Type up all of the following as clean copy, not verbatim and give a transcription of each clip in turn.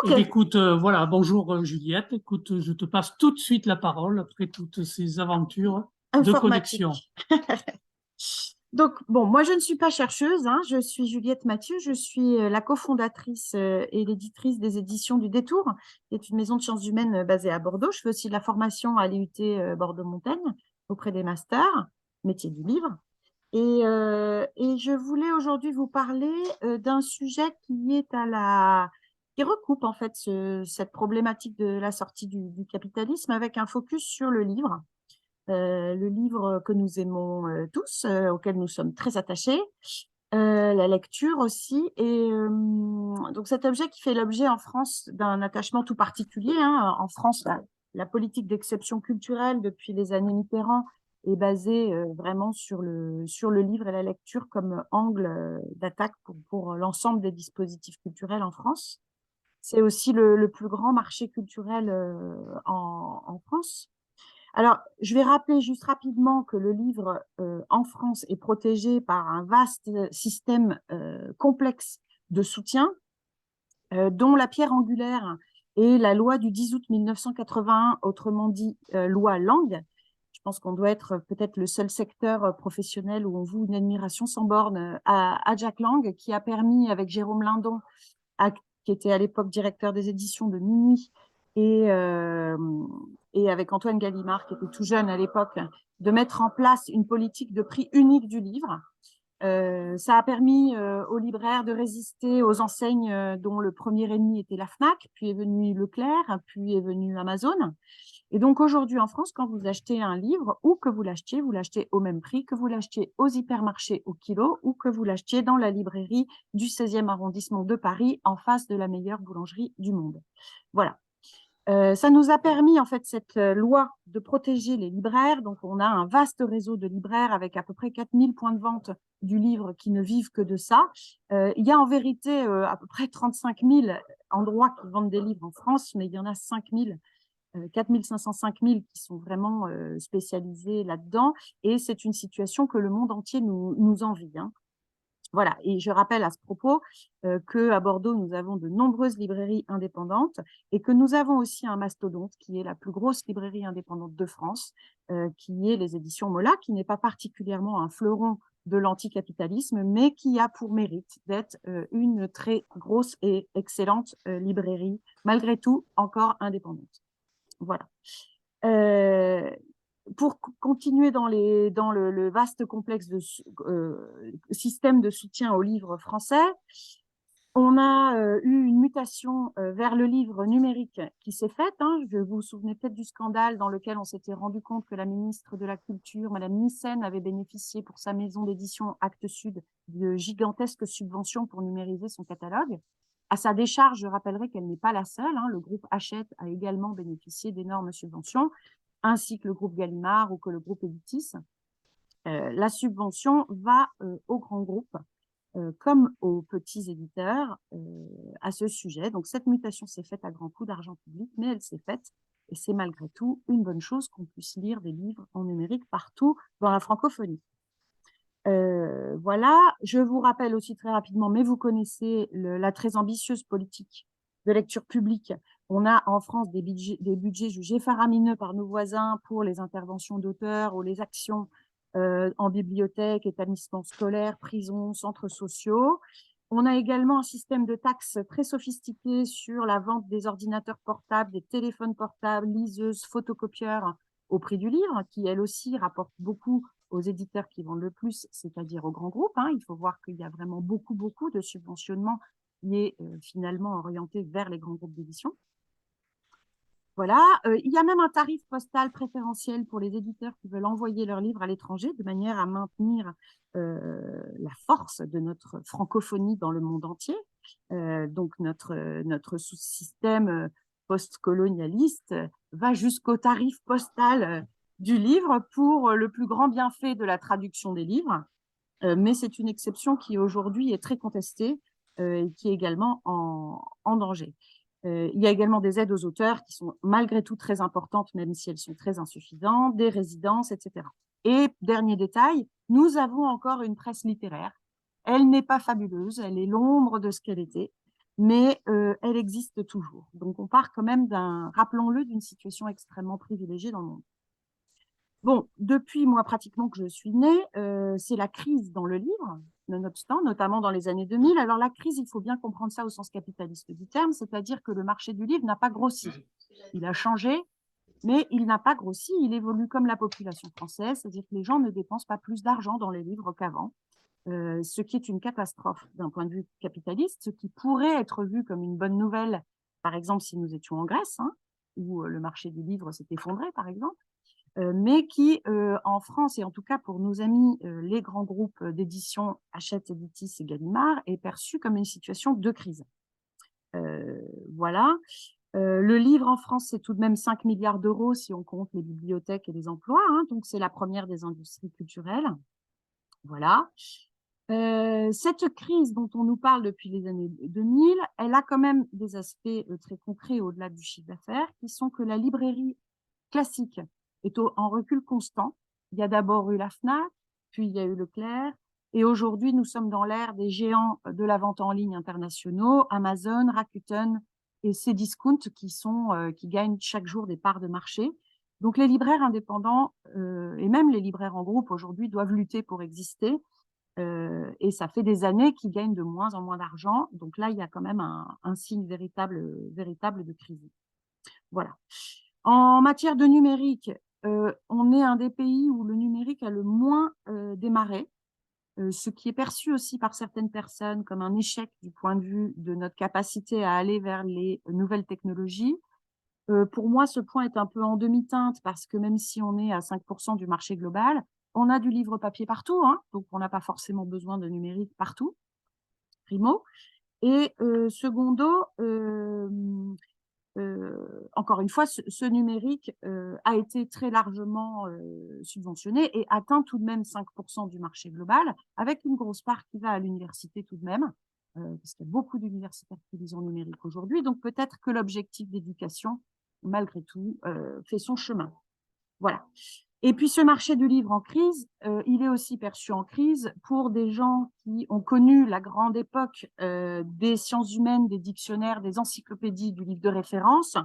Eh bien, Ok, écoute, voilà, bonjour Juliette. Écoute, je te passe tout de suite la parole après toutes ces aventures de connexion. informatique. Donc, bon, moi, je ne suis pas chercheuse, hein, je suis Juliette Mathieu, je suis la cofondatrice et l'éditrice des éditions du Détour, qui est une maison de sciences humaines basée à Bordeaux. Je fais aussi de la formation à l'IUT Bordeaux-Montaigne auprès des masters, métier du livre. Et je voulais aujourd'hui vous parler d'un sujet qui recoupe en fait cette problématique de la sortie du capitalisme avec un focus sur le livre que nous aimons tous, auquel nous sommes très attachés, la lecture aussi. Donc cet objet qui fait l'objet en France d'un attachement tout particulier, hein. En France, la politique d'exception culturelle depuis les années Mitterrand est basée vraiment sur le livre et la lecture comme angle d'attaque pour l'ensemble des dispositifs culturels en France. C'est aussi le plus grand marché culturel en France. Alors, je vais rappeler juste rapidement que le livre en France est protégé par un vaste système complexe de soutien, dont la pierre angulaire est la loi du 10 août 1981, autrement dit loi Lang. Je pense qu'on doit être peut-être le seul secteur professionnel où on voue une admiration sans borne à Jack Lang, qui a permis, avec Jérôme Lindon, qui était à l'époque directeur des éditions de Minuit, et, euh, et avec Antoine Gallimard, qui était tout jeune à l'époque, de mettre en place une politique de prix unique du livre. Ça a permis aux libraires de résister aux enseignes dont le premier ennemi était la Fnac, puis est venu Leclerc, puis est venu Amazon. Et donc aujourd'hui en France, quand vous achetez un livre, où que vous l'achetez au même prix, que vous l'achetiez aux hypermarchés au kilo, ou que vous l'achetiez dans la librairie du 16e arrondissement de Paris, en face de la meilleure boulangerie du monde. Voilà. Ça nous a permis, en fait, cette loi de protéger les libraires. Donc, on a un vaste réseau de libraires avec à peu près 4000 points de vente du livre qui ne vivent que de ça. Il y a en vérité à peu près 35 000 endroits qui vendent des livres en France, mais il y en a 5 000 4 500, 5 000 qui sont vraiment spécialisés là-dedans. Et c'est une situation que le monde entier nous envie, hein. Voilà. Et je rappelle à ce propos qu'à Bordeaux, nous avons de nombreuses librairies indépendantes et que nous avons aussi un mastodonte qui est la plus grosse librairie indépendante de France, qui est les éditions Mola, qui n'est pas particulièrement un fleuron de l'anticapitalisme, mais qui a pour mérite d'être une très grosse et excellente librairie, malgré tout encore indépendante. Voilà. Euh, pour continuer dans le vaste complexe de système de soutien au livre français, on a eu une mutation vers le livre numérique qui s'est faite, hein. Je vous souvenez peut-être du scandale dans lequel on s'était rendu compte que la ministre de la Culture, Madame Nyssen, avait bénéficié pour sa maison d'édition Actes Sud de gigantesques subventions pour numériser son catalogue. À sa décharge, je rappellerai qu'elle n'est pas la seule, hein. Le groupe Hachette a également bénéficié d'énormes subventions, ainsi que le groupe Gallimard ou que le groupe Editis. La subvention va aux grands groupes comme aux petits éditeurs à ce sujet. Donc cette mutation s'est faite à grands coups d'argent public, mais elle s'est faite et c'est malgré tout une bonne chose qu'on puisse lire des livres en numérique partout dans la francophonie. Voilà, je vous rappelle aussi très rapidement, mais vous connaissez la très ambitieuse politique de lecture publique. On a en France des budgets jugés faramineux par nos voisins pour les interventions d'auteurs ou les actions en bibliothèque, établissements scolaires, prisons, centres sociaux. On a également un système de taxes très sophistiqué sur la vente des ordinateurs portables, des téléphones portables, liseuses, photocopieurs au prix du livre, qui elle aussi rapporte beaucoup aux éditeurs qui vendent le plus, c'est-à-dire aux grands groupes, hein. Il faut voir qu'il y a vraiment beaucoup de subventionnement qui est finalement orienté vers les grands groupes d'édition. Voilà, il y a même un tarif postal préférentiel pour les éditeurs qui veulent envoyer leurs livres à l'étranger de manière à maintenir la force de notre francophonie dans le monde entier. Donc notre sous-système post-colonialiste va jusqu'au tarif postal du livre pour le plus grand bienfait de la traduction des livres. Mais c'est une exception qui aujourd'hui est très contestée et qui est également en danger. Il y a également des aides aux auteurs qui sont malgré tout très importantes, même si elles sont très insuffisantes, des résidences, etc. Et dernier détail, nous avons encore une presse littéraire. Elle n'est pas fabuleuse, elle est l'ombre de ce qu'elle était. mais elle existe toujours. Donc, on part quand même rappelons-le, d'une situation extrêmement privilégiée dans le monde. Bon, depuis moi pratiquement que je suis née, c'est la crise dans le livre, nonobstant, notamment dans les années 2000. Alors la crise, il faut bien comprendre ça au sens capitaliste du terme, c'est-à-dire que le marché du livre n'a pas grossi. Il a changé, mais il n'a pas grossi, il évolue comme la population française, c'est-à-dire que les gens ne dépensent pas plus d'argent dans les livres qu'avant, ce qui est une catastrophe d'un point de vue capitaliste, ce qui pourrait être vu comme une bonne nouvelle, par exemple si nous étions en Grèce, hein, où le marché du livre s'est effondré, par exemple, mais qui, en France, et en tout cas pour nos amis, les grands groupes d'édition Hachette, Editis et Gallimard, est perçu comme une situation de crise. Voilà. Le livre en France, c'est tout de même 5 milliards d'euros si on compte les bibliothèques et les emplois, hein, donc c'est la première des industries culturelles. Voilà. Cette crise dont on nous parle depuis les années 2000, elle a quand même des aspects très concrets au-delà du chiffre d'affaires, qui sont que la librairie classique est en recul constant. Il y a d'abord eu la Fnac, puis il y a eu Leclerc, et aujourd'hui, nous sommes dans l'ère des géants de la vente en ligne internationaux, Amazon, Rakuten et Cdiscount qui gagnent chaque jour des parts de marché. Donc les libraires indépendants et même les libraires en groupe aujourd'hui doivent lutter pour exister. Et ça fait des années qu'ils gagnent de moins en moins d'argent. Donc là, il y a quand même un signe véritable de crise. Voilà. En matière de numérique, on est un des pays où le numérique a le moins démarré, ce qui est perçu aussi par certaines personnes comme un échec du point de vue de notre capacité à aller vers les nouvelles technologies. Pour moi, ce point est un peu en demi-teinte parce que même si on est à 5% du marché global, on a du livre papier partout, hein, donc on n'a pas forcément besoin de numérique partout, primo. Et secondo, encore une fois, ce numérique a été très largement subventionné et atteint tout de même 5% du marché global, avec une grosse part qui va à l'université tout de même, parce qu'il y a beaucoup d'universitaires qui lisent en numérique aujourd'hui. Donc peut-être que l'objectif d'éducation, malgré tout, fait son chemin. Voilà. Et puis ce marché du livre en crise, il est aussi perçu en crise pour des gens qui ont connu la grande époque des sciences humaines, des dictionnaires, des encyclopédies, du livre de référence,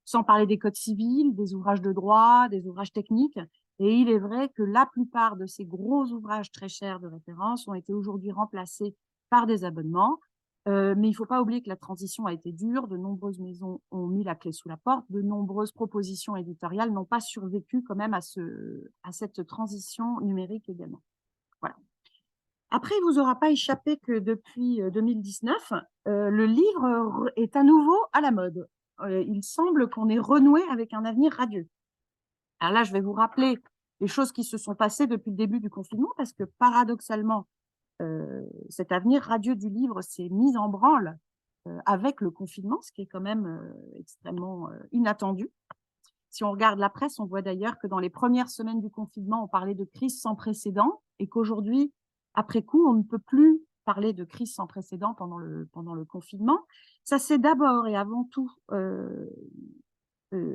sans parler des codes civils, des ouvrages de droit, des ouvrages techniques. Et il est vrai que la plupart de ces gros ouvrages très chers de référence ont été aujourd'hui remplacés par des abonnements. Mais il ne faut pas oublier que la transition a été dure, de nombreuses maisons ont mis la clé sous la porte, de nombreuses propositions éditoriales n'ont pas survécu quand même à cette transition numérique également. Voilà. Après, il ne vous aura pas échappé que depuis 2019, le livre est à nouveau à la mode. Il semble qu'on ait renoué avec un avenir radieux. Alors là, je vais vous rappeler les choses qui se sont passées depuis le début du confinement, parce que paradoxalement, cet avenir radieux du livre s'est mis en branle avec le confinement, ce qui est quand même extrêmement inattendu. Si on regarde la presse, on voit d'ailleurs que dans les premières semaines du confinement, on parlait de crise sans précédent et qu'aujourd'hui, après coup, on ne peut plus parler de crise sans précédent pendant le confinement. Ça, c'est d'abord et avant tout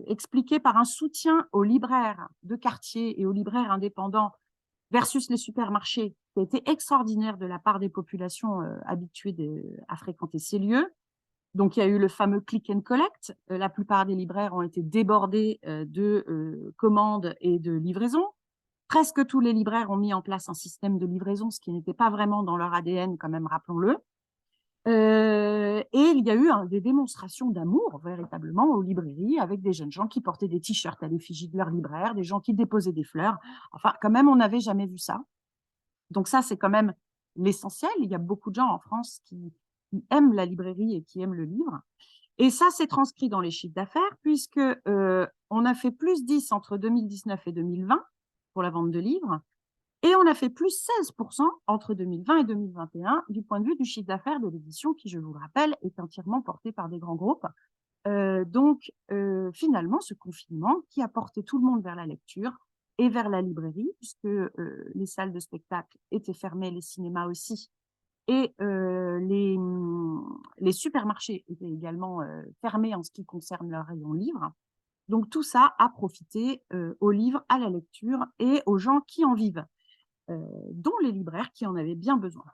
expliqué par un soutien aux libraires de quartier et aux libraires indépendants versus les supermarchés, qui a été extraordinaire de la part des populations habituées à fréquenter ces lieux. Donc, il y a eu le fameux click and collect. La plupart des libraires ont été débordés de commandes et de livraisons. Presque tous les libraires ont mis en place un système de livraison, ce qui n'était pas vraiment dans leur ADN, quand même, rappelons-le. Et il y a eu des démonstrations d'amour, véritablement, aux librairies, avec des jeunes gens qui portaient des t-shirts à l'effigie de leur libraire, des gens qui déposaient des fleurs. Enfin, quand même, on n'avait jamais vu ça. Donc ça, c'est quand même l'essentiel. Il y a beaucoup de gens en France qui aiment la librairie et qui aiment le livre. Et ça, c'est transcrit dans les chiffres d'affaires, puisque on a fait plus 10 entre 2019 et 2020 pour la vente de livres, et on a fait plus 16% entre 2020 et 2021 du point de vue du chiffre d'affaires de l'édition, qui, je vous le rappelle, est entièrement porté par des grands groupes. Donc, finalement, ce confinement qui a porté tout le monde vers la lecture et vers la librairie, puisque les salles de spectacle étaient fermées, les cinémas aussi, et les supermarchés étaient également fermés en ce qui concerne leur rayon livre. Donc, tout ça a profité aux livres, à la lecture et aux gens qui en vivent, dont les libraires qui en avaient bien besoin.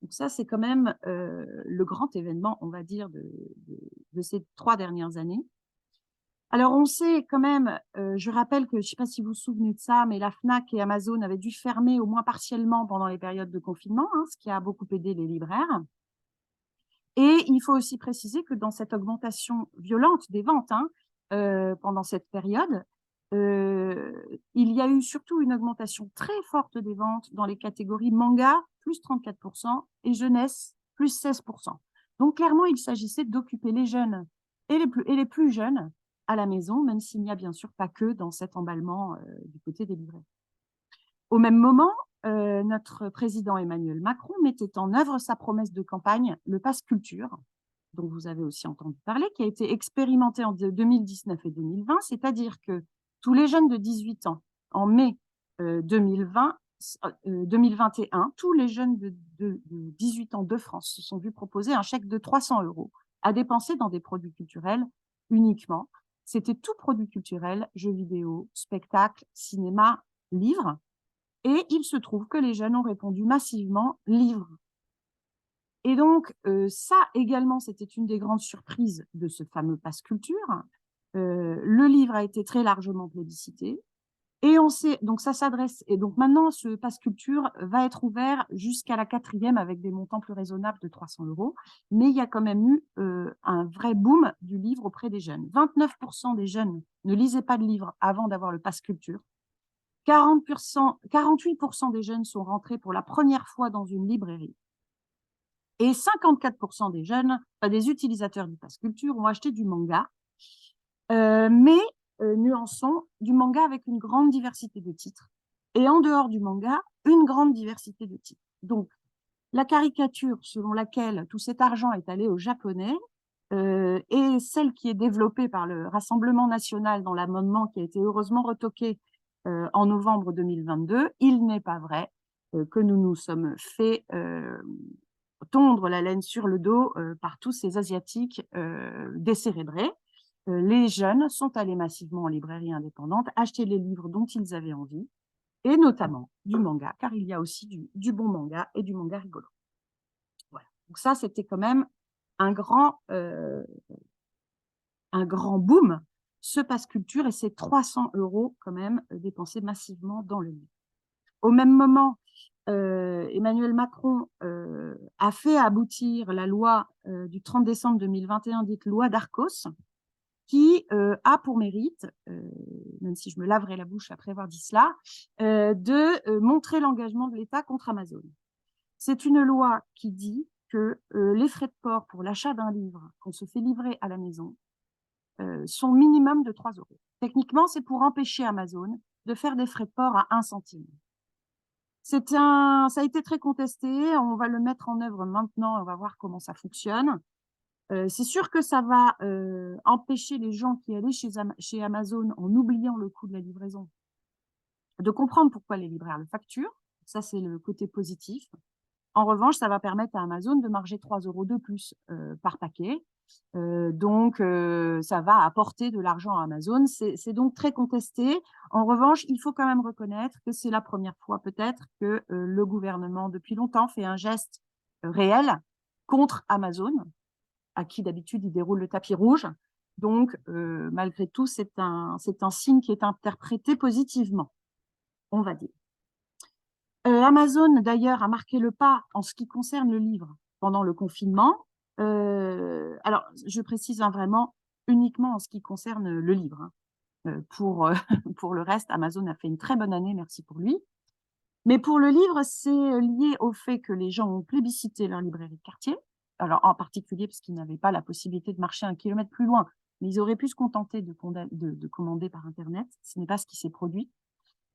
Donc ça, c'est quand même le grand événement, on va dire, de ces 3 dernières années. Alors, on sait quand même, je rappelle que, je ne sais pas si vous vous souvenez de ça, mais la Fnac et Amazon avaient dû fermer au moins partiellement pendant les périodes de confinement, hein, ce qui a beaucoup aidé les libraires. Et il faut aussi préciser que dans cette augmentation violente des ventes, hein, pendant cette période, il y a eu surtout une augmentation très forte des ventes dans les catégories manga, plus 34%, et jeunesse, plus 16%. Donc, clairement, il s'agissait d'occuper les jeunes et les plus jeunes à la maison, même s'il n'y a bien sûr pas que dans cet emballement du côté des libraires. Au même moment, notre président Emmanuel Macron mettait en œuvre sa promesse de campagne, le Pass Culture, dont vous avez aussi entendu parler, qui a été expérimenté en 2019 et 2020, c'est-à-dire que tous les jeunes de 18 ans, en mai 2021, tous les jeunes de 18 ans de France se sont vus proposer un chèque de 300 € à dépenser dans des produits culturels uniquement. C'était tout produit culturel, jeux vidéo, spectacles, cinéma, livres. Et il se trouve que les jeunes ont répondu massivement livre. Et donc, ça également, c'était une des grandes surprises de ce fameux Pass Culture. Le livre a été très largement plébiscité. Et on sait, donc ça s'adresse, et donc maintenant, ce Pass Culture va être ouvert jusqu'à la 4e avec des montants plus raisonnables de 300 €. Mais il y a quand même eu un vrai boom du livre auprès des jeunes. 29% des jeunes ne lisaient pas de livre avant d'avoir le Pass Culture. 48% des jeunes sont rentrés pour la première fois dans une librairie. Et 54% des jeunes, des utilisateurs du Pass Culture, ont acheté du manga. Mais, nuançons, du manga avec une grande diversité de titres. Et en dehors du manga, une grande diversité de titres. Donc, la caricature selon laquelle tout cet argent est allé aux Japonais est celle qui est développée par le Rassemblement national dans l'amendement qui a été heureusement retoqué en novembre 2022. Il n'est pas vrai que nous nous sommes fait tondre la laine sur le dos par tous ces Asiatiques décérébrés. Les jeunes sont allés massivement en librairie indépendante acheter les livres dont ils avaient envie, et notamment du manga, car il y a aussi du bon manga et du manga rigolo. Voilà. Donc ça, c'était quand même un grand boom, ce Pass Culture, et ces 300 € quand même dépensés massivement dans le livre. Au même moment, Emmanuel Macron a fait aboutir la loi du 30 décembre 2021, dite loi Darcos, qui a pour mérite, même si je me laverai la bouche après avoir dit cela, de montrer l'engagement de l'État contre Amazon. C'est une loi qui dit que les frais de port pour l'achat d'un livre qu'on se fait livrer à la maison sont minimum de 3 €. Techniquement, c'est pour empêcher Amazon de faire des frais de port à 1 centime. Ça a été très contesté, on va le mettre en œuvre maintenant, on va voir comment ça fonctionne. C'est sûr que ça va empêcher les gens qui allaient chez Amazon en oubliant le coût de la livraison de comprendre pourquoi les libraires le facturent. Ça, c'est le côté positif. En revanche, ça va permettre à Amazon de marger 3 € de plus par paquet. Donc, ça va apporter de l'argent à Amazon. C'est donc très contesté. En revanche, il faut quand même reconnaître que c'est la première fois peut-être que le gouvernement, depuis longtemps, fait un geste réel contre Amazon, à qui d'habitude il déroule le tapis rouge. Donc, malgré tout, c'est un signe qui est interprété positivement, on va dire. Amazon, d'ailleurs, a marqué le pas en ce qui concerne le livre pendant le confinement. Alors, je précise vraiment uniquement en ce qui concerne le livre. Hein. Pour le reste, Amazon a fait une très bonne année, merci pour lui. Mais pour le livre, c'est lié au fait que les gens ont plébiscité leur librairie de quartier. Alors, en particulier parce qu'ils n'avaient pas la possibilité de marcher 1 kilomètre plus loin, mais ils auraient pu se contenter de commander par Internet. Ce n'est pas ce qui s'est produit.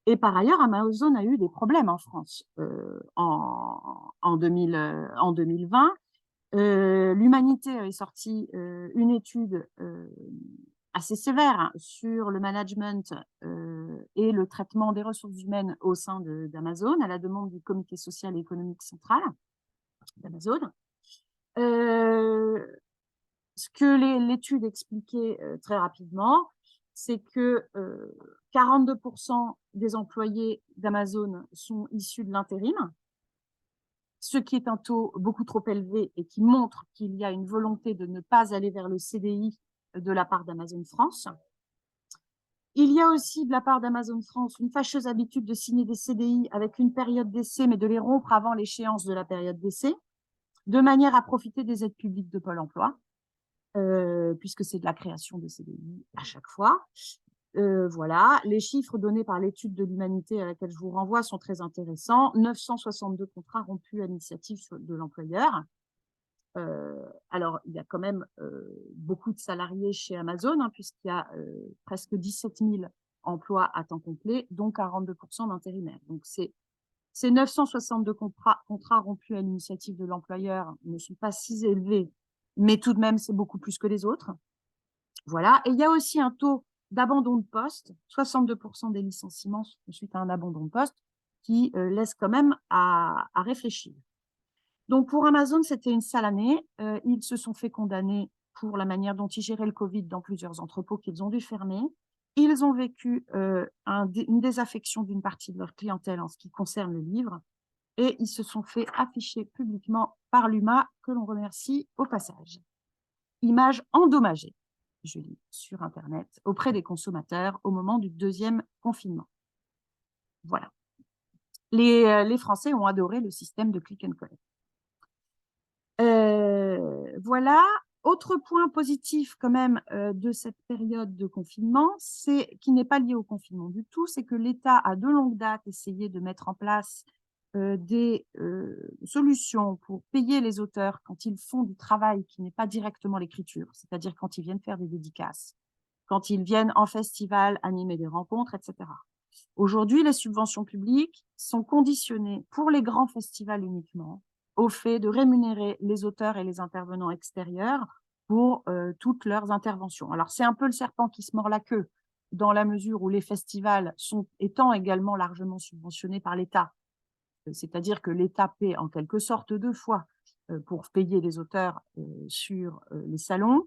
Et par ailleurs, Amazon a eu des problèmes en France en 2020. L'Humanité avait sorti une étude assez sévère sur le management et le traitement des ressources humaines au sein d'Amazon, à la demande du Comité social et économique central d'Amazon. Ce que l'étude expliquait très rapidement, c'est que 42% des employés d'Amazon sont issus de l'intérim, ce qui est un taux beaucoup trop élevé et qui montre qu'il y a une volonté de ne pas aller vers le CDI de la part d'Amazon France. Il y a aussi de la part d'Amazon France une fâcheuse habitude de signer des CDI avec une période d'essai, mais de les rompre avant l'échéance de la période d'essai, de manière à profiter des aides publiques de Pôle emploi, puisque c'est de la création de CDI à chaque fois. Voilà, les chiffres donnés par l'étude de l'humanité à laquelle je vous renvoie sont très intéressants. 962 contrats rompus à l'initiative de l'employeur. Alors, il y a quand même beaucoup de salariés chez Amazon, hein, puisqu'il y a presque 17 000 emplois à temps complet, dont 42% d'intérimaires. Donc, ces 962 contrats rompus à l'initiative de l'employeur ne sont pas si élevés, mais tout de même, c'est beaucoup plus que les autres. Voilà. Et il y a aussi un taux d'abandon de poste, 62% des licenciements suite à un abandon de poste, qui laisse quand même à réfléchir. Donc, pour Amazon, c'était une sale année. Ils se sont fait condamner pour la manière dont ils géraient le Covid dans plusieurs entrepôts qu'ils ont dû fermer. Ils ont vécu une désaffection d'une partie de leur clientèle en ce qui concerne le livre. Et ils se sont fait afficher publiquement par l'UMA, que l'on remercie au passage. Image endommagée, je lis sur Internet, auprès des consommateurs au moment du deuxième confinement. Voilà. Les Français ont adoré le système de click and collect. Voilà. Autre point positif quand même de cette période de confinement, qui n'est pas lié au confinement du tout, c'est que l'État a de longue date essayé de mettre en place des solutions pour payer les auteurs quand ils font du travail qui n'est pas directement l'écriture, c'est-à-dire quand ils viennent faire des dédicaces, quand ils viennent en festival animer des rencontres, etc. Aujourd'hui, les subventions publiques sont conditionnées pour les grands festivals uniquement au fait de rémunérer les auteurs et les intervenants extérieurs pour toutes leurs interventions. Alors, c'est un peu le serpent qui se mord la queue, dans la mesure où les festivals étant également largement subventionnés par l'État, c'est-à-dire que l'État paie en quelque sorte 2 fois pour payer les auteurs sur les salons.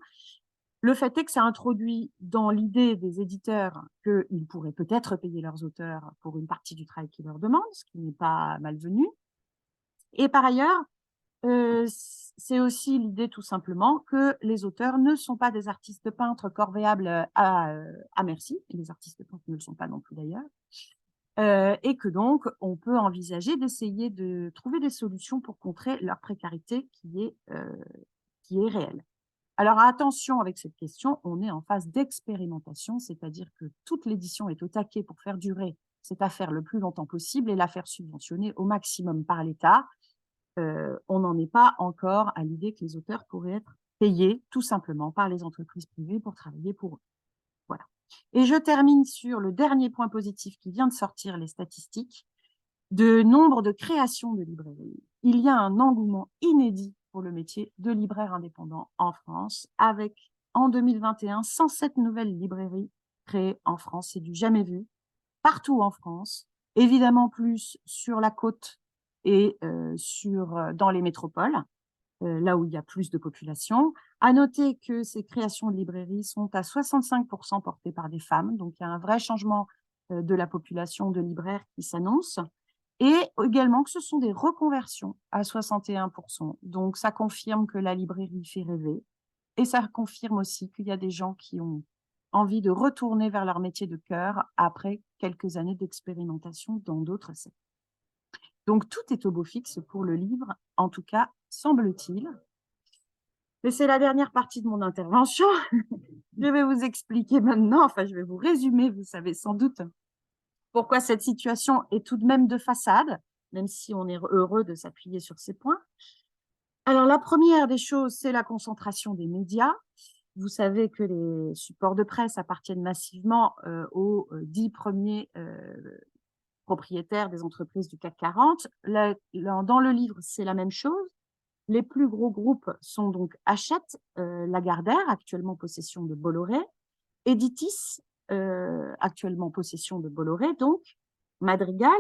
Le fait est que ça introduit dans l'idée des éditeurs qu'ils pourraient peut-être payer leurs auteurs pour une partie du travail qu'ils leur demandent, ce qui n'est pas malvenu. Et par ailleurs, c'est aussi l'idée tout simplement que les auteurs ne sont pas des artistes peintres corvéables à merci, et les artistes peintres ne le sont pas non plus d'ailleurs, et que donc on peut envisager d'essayer de trouver des solutions pour contrer leur précarité qui est réelle. Alors attention avec cette question, on est en phase d'expérimentation, c'est-à-dire que toute l'édition est au taquet pour faire durer cette affaire le plus longtemps possible et la faire subventionner au maximum par l'État. On n'en est pas encore à l'idée que les auteurs pourraient être payés tout simplement par les entreprises privées pour travailler pour eux. Voilà. Et je termine sur le dernier point positif qui vient de sortir, les statistiques de nombre de créations de librairies. Il y a un engouement inédit pour le métier de libraire indépendant en France, avec en 2021 107 nouvelles librairies créées en France. C'est du jamais vu, partout en France, évidemment plus sur la côte et dans les métropoles, là où il y a plus de population. À noter que ces créations de librairies sont à 65% portées par des femmes, donc il y a un vrai changement de la population de libraires qui s'annonce. Et également que ce sont des reconversions à 61%. Donc, ça confirme que la librairie fait rêver. Et ça confirme aussi qu'il y a des gens qui ont envie de retourner vers leur métier de cœur après quelques années d'expérimentation dans d'autres secteurs. Donc, tout est au beau fixe pour le livre, en tout cas, semble-t-il. Mais c'est la dernière partie de mon intervention. Je vais vous expliquer maintenant, enfin, je vais vous résumer, vous savez sans doute, pourquoi cette situation est tout de même de façade, même si on est heureux de s'appuyer sur ces points. Alors, la première des choses, c'est la concentration des médias. Vous savez que les supports de presse appartiennent massivement aux 10 premiers propriétaires des entreprises du CAC 40. Dans le livre, c'est la même chose. Les plus gros groupes sont donc Hachette, Lagardère, actuellement en possession de Bolloré, Editis, actuellement en possession de Bolloré, donc Madrigal,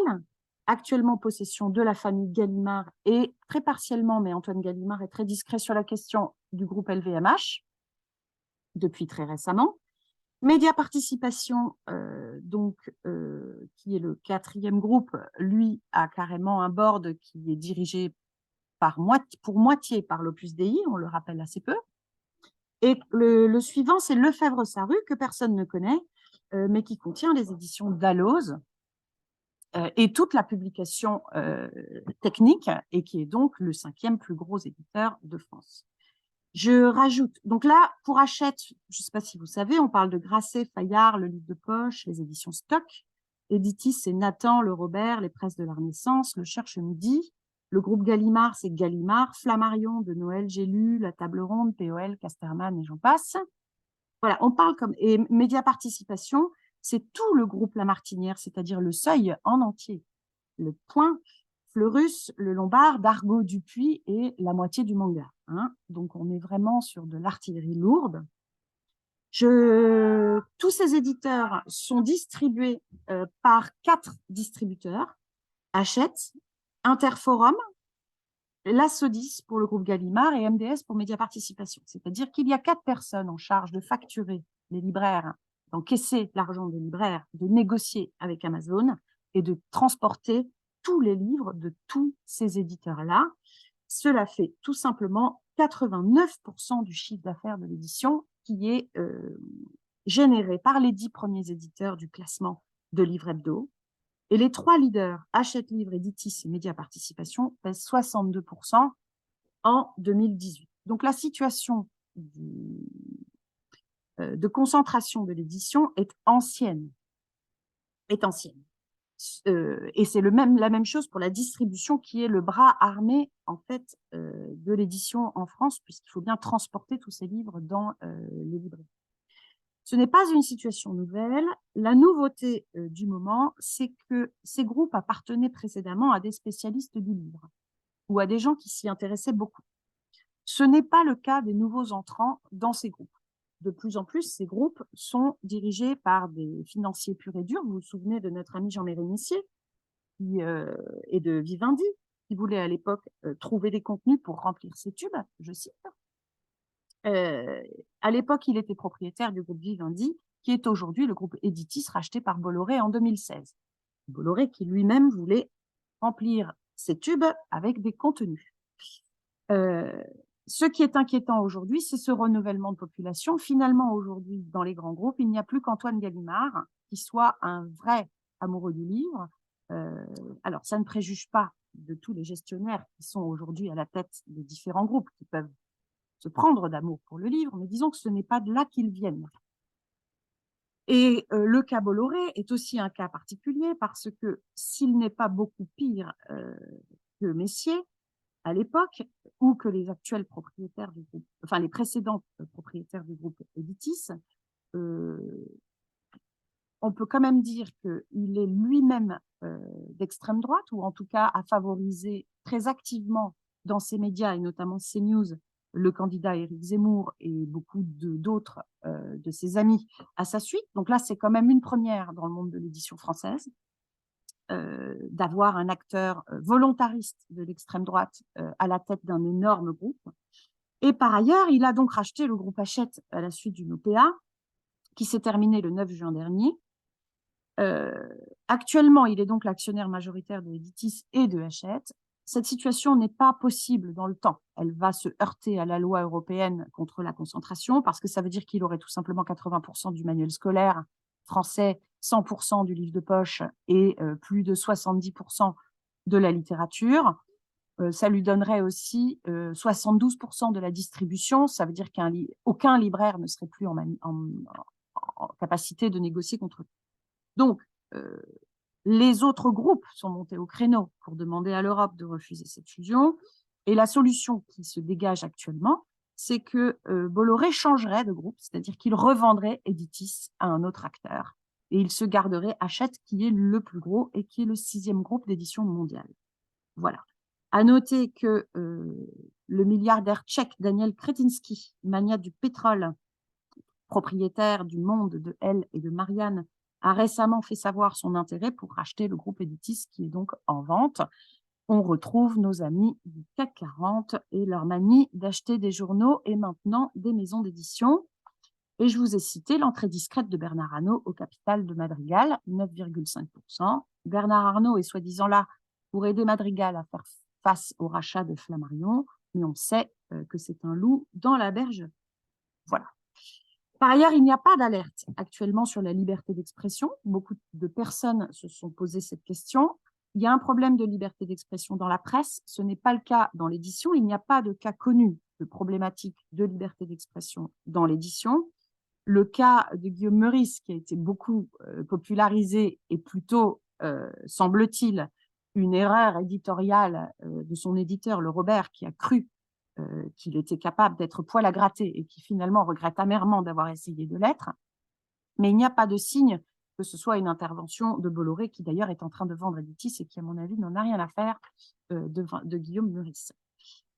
actuellement en possession de la famille Gallimard et très partiellement, mais Antoine Gallimard est très discret sur la question, du groupe LVMH, depuis très récemment. Média Participation, qui est le 4e groupe, lui a carrément un board qui est dirigé pour moitié par l'Opus Dei, on le rappelle assez peu. Et le suivant, c'est Lefebvre-Sarrut, que personne ne connaît, mais qui contient les éditions Dalloz et toute la publication technique, et qui est donc le 5e plus gros éditeur de France. Je rajoute, donc là, pour Hachette, je ne sais pas si vous savez, on parle de Grasset, Fayard, le livre de poche, les éditions Stock. Editis, c'est Nathan, le Robert, les presses de la Renaissance, le Cherche Midi. Le groupe Gallimard, c'est Gallimard. Flammarion, de Noël, j'ai lu, La Table Ronde, POL, Casterman, et j'en passe. Voilà, on parle comme... Et Média Participation, c'est tout le groupe La Martinière, c'est-à-dire le Seuil en entier. Le Point, Fleurus, le Lombard, Dargaud, Dupuis et la moitié du manga. Hein. Donc, on est vraiment sur de l'artillerie lourde. Tous ces éditeurs sont distribués par 4 distributeurs. Hachette, Interforum, la Sodis pour le groupe Gallimard et MDS pour Média Participation. C'est-à-dire qu'il y a 4 personnes en charge de facturer les libraires, d'encaisser l'argent des libraires, de négocier avec Amazon et de transporter tous les livres de tous ces éditeurs-là. Cela fait tout simplement 89% du chiffre d'affaires de l'édition qui est généré par les 10 premiers éditeurs du classement de Livre Hebdo. Et les 3 leaders, Hachette Livre, Editis et Média Participation, pèsent 62% en 2018. Donc la situation de concentration de l'édition est ancienne. Et c'est la même chose pour la distribution qui est le bras armé en fait de l'édition en France, puisqu'il faut bien transporter tous ces livres dans les librairies. Ce n'est pas une situation nouvelle. La nouveauté du moment, c'est que ces groupes appartenaient précédemment à des spécialistes du livre ou à des gens qui s'y intéressaient beaucoup. Ce n'est pas le cas des nouveaux entrants dans ces groupes. De plus en plus, ces groupes sont dirigés par des financiers purs et durs. Vous vous souvenez de notre ami Jean Mérinissier et de Vivendi, qui voulait à l'époque trouver des contenus pour remplir ses tubes, je cite. À l'époque, il était propriétaire du groupe Vivendi, qui est aujourd'hui le groupe Editis, racheté par Bolloré en 2016. Bolloré qui lui-même voulait remplir ses tubes avec des contenus. Ce qui est inquiétant aujourd'hui, c'est ce renouvellement de population. Finalement, aujourd'hui, dans les grands groupes, il n'y a plus qu'Antoine Gallimard, qui soit un vrai amoureux du livre. Alors, ça ne préjuge pas de tous les gestionnaires qui sont aujourd'hui à la tête des différents groupes, qui peuvent se prendre d'amour pour le livre, mais disons que ce n'est pas de là qu'ils viennent. Et le cas Bolloré est aussi un cas particulier parce que s'il n'est pas beaucoup pire que Messier à l'époque, ou que les actuels propriétaires du groupe, enfin les précédents propriétaires du groupe Editis, on peut quand même dire qu'il est lui-même d'extrême droite, ou en tout cas a favorisé très activement dans ses médias, et notamment CNews, le candidat Éric Zemmour et beaucoup d'autres de ses amis à sa suite. Donc là, c'est quand même une première dans le monde de l'édition française, d'avoir un acteur volontariste de l'extrême droite à la tête d'un énorme groupe. Et par ailleurs, il a donc racheté le groupe Hachette à la suite d'une OPA qui s'est terminée le 9 juin dernier. Actuellement, il est donc l'actionnaire majoritaire de Editis et de Hachette. Cette situation n'est pas possible dans le temps. Elle va se heurter à la loi européenne contre la concentration, parce que ça veut dire qu'il aurait tout simplement 80% du manuel scolaire français, 100% du livre de poche et plus de 70% de la littérature. Ça lui donnerait aussi 72% de la distribution. Ça veut dire qu'aucun libraire ne serait plus en capacité de négocier contre eux. Donc, les autres groupes sont montés au créneau pour demander à l'Europe de refuser cette fusion. Et la solution qui se dégage actuellement, c'est que Bolloré changerait de groupe, c'est-à-dire qu'il revendrait Editis à un autre acteur. Et il se garderait Hachette, qui est le plus gros et qui est le 6e groupe d'édition mondiale. Voilà. À noter que le milliardaire tchèque Daniel Kretinsky, magnat du pétrole, propriétaire du Monde, de Elle et de Marianne, a récemment fait savoir son intérêt pour racheter le groupe Editis, qui est donc en vente. On retrouve nos amis du CAC 40 et leur manie d'acheter des journaux et maintenant des maisons d'édition. Et je vous ai cité l'entrée discrète de Bernard Arnault au capital de Madrigal, 9,5%. Bernard Arnault est soi-disant là pour aider Madrigal à faire face au rachat de Flammarion, mais on sait que c'est un loup dans la berge. Voilà. Par ailleurs, il n'y a pas d'alerte actuellement sur la liberté d'expression. Beaucoup de personnes se sont posé cette question. Il y a un problème de liberté d'expression dans la presse. Ce n'est pas le cas dans l'édition. Il n'y a pas de cas connu de problématique de liberté d'expression dans l'édition. Le cas de Guillaume Meurice, qui a été beaucoup popularisé, est plutôt, semble-t-il, une erreur éditoriale de son éditeur, le Robert, qui a cru qu'il était capable d'être poil à gratter et qui finalement regrette amèrement d'avoir essayé de l'être. Mais il n'y a pas de signe que ce soit une intervention de Bolloré, qui d'ailleurs est en train de vendre Editis et qui, à mon avis, n'en a rien à faire de Guillaume Meurice.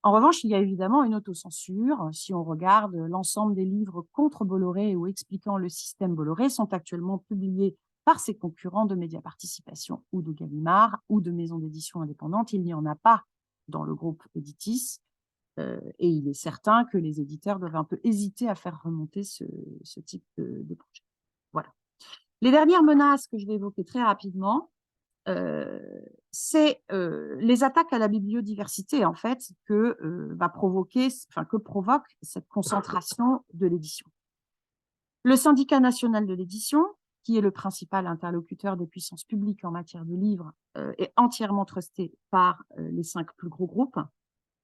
En revanche, il y a évidemment une autocensure. Si on regarde l'ensemble des livres contre Bolloré ou expliquant le système Bolloré sont actuellement publiés par ses concurrents de Média Participation ou de Gallimard ou de maisons d'édition indépendantes. Il n'y en a pas dans le groupe Editis. Et il est certain que les éditeurs doivent un peu hésiter à faire remonter ce type de projet. Voilà. Les dernières menaces que je vais évoquer très rapidement, c'est les attaques à la bibliodiversité, en fait, que provoque cette concentration de l'édition. Le syndicat national de l'édition, qui est le principal interlocuteur des puissances publiques en matière de livres, est entièrement trusté par les 5 plus gros groupes.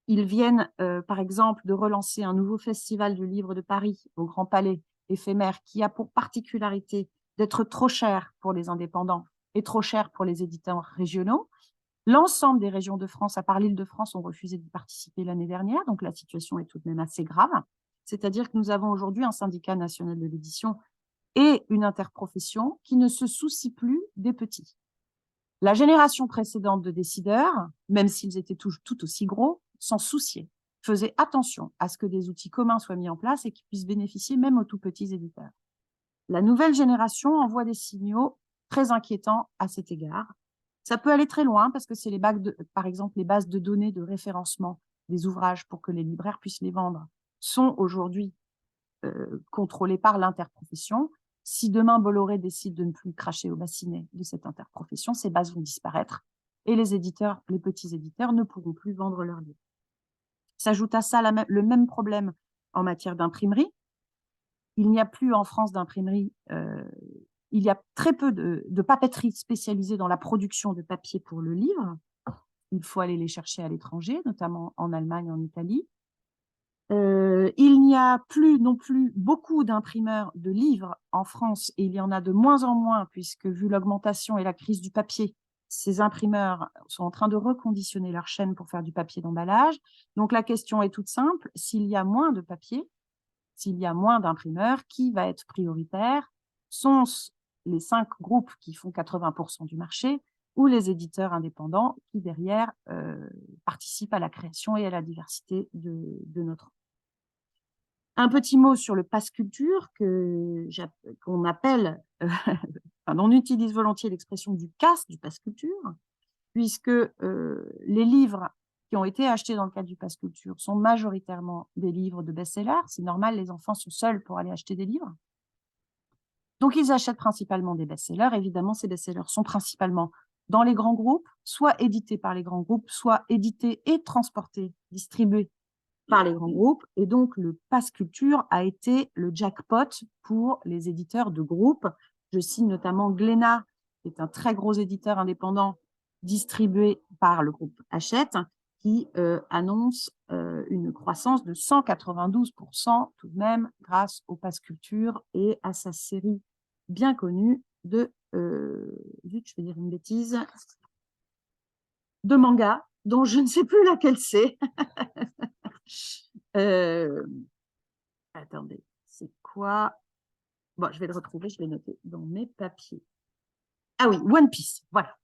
Ils viennent, par exemple, de relancer un nouveau festival du livre de Paris au Grand Palais éphémère qui a pour particularité d'être trop cher pour les indépendants et trop cher pour les éditeurs régionaux. L'ensemble des régions de France, à part l'Île-de-France, ont refusé d'y participer l'année dernière, donc la situation est tout de même assez grave. C'est-à-dire que nous avons aujourd'hui un syndicat national de l'édition et une interprofession qui ne se soucie plus des petits. La génération précédente de décideurs, même s'ils étaient tout aussi gros, s'en souciaient, faisaient attention à ce que des outils communs soient mis en place et qu'ils puissent bénéficier même aux tout petits éditeurs. La nouvelle génération envoie des signaux très inquiétants à cet égard. Ça peut aller très loin parce que c'est par exemple, les bases de données de référencement des ouvrages pour que les libraires puissent les vendre sont aujourd'hui contrôlées par l'interprofession. Si demain Bolloré décide de ne plus cracher au bassinet de cette interprofession, ces bases vont disparaître et les petits éditeurs ne pourront plus vendre leurs livres. S'ajoute à ça le même problème en matière d'imprimerie. Il n'y a plus en France d'imprimerie, il y a très peu de papeterie spécialisée dans la production de papier pour le livre. Il faut aller les chercher à l'étranger, notamment en Allemagne, en Italie. Il n'y a plus non plus beaucoup d'imprimeurs de livres en France et il y en a de moins en moins puisque vu l'augmentation et la crise du papier, ces imprimeurs sont en train de reconditionner leur chaîne pour faire du papier d'emballage. Donc la question est toute simple, s'il y a moins de papier, s'il y a moins d'imprimeurs, qui va être prioritaire? Sont les 5 groupes qui font 80% du marché ou les éditeurs indépendants qui, derrière, participent à la création et à la diversité de notre. Un petit mot sur le pass culture qu'on appelle, on utilise volontiers l'expression du CAS, du pass culture, puisque les livres qui ont été achetés dans le cadre du pass culture sont majoritairement des livres de best-sellers. C'est normal, les enfants sont seuls pour aller acheter des livres. Donc, ils achètent principalement des best-sellers. Évidemment, ces best-sellers sont principalement dans les grands groupes, soit édités par les grands groupes, soit édités et transportés, distribués par les grands groupes. Et donc, le pass culture a été le jackpot pour les éditeurs de groupes. Je cite notamment Glénat, qui est un très gros éditeur indépendant distribué par le groupe Hachette, qui annonce une croissance de 192% tout de même grâce au pass culture et à sa série bien connue de, vite, je vais dire une bêtise, de mangas, dont je ne sais plus laquelle c'est. Attendez, c'est quoi? Bon, je vais le retrouver, je l'ai noté dans mes papiers. Ah oui, One Piece, voilà.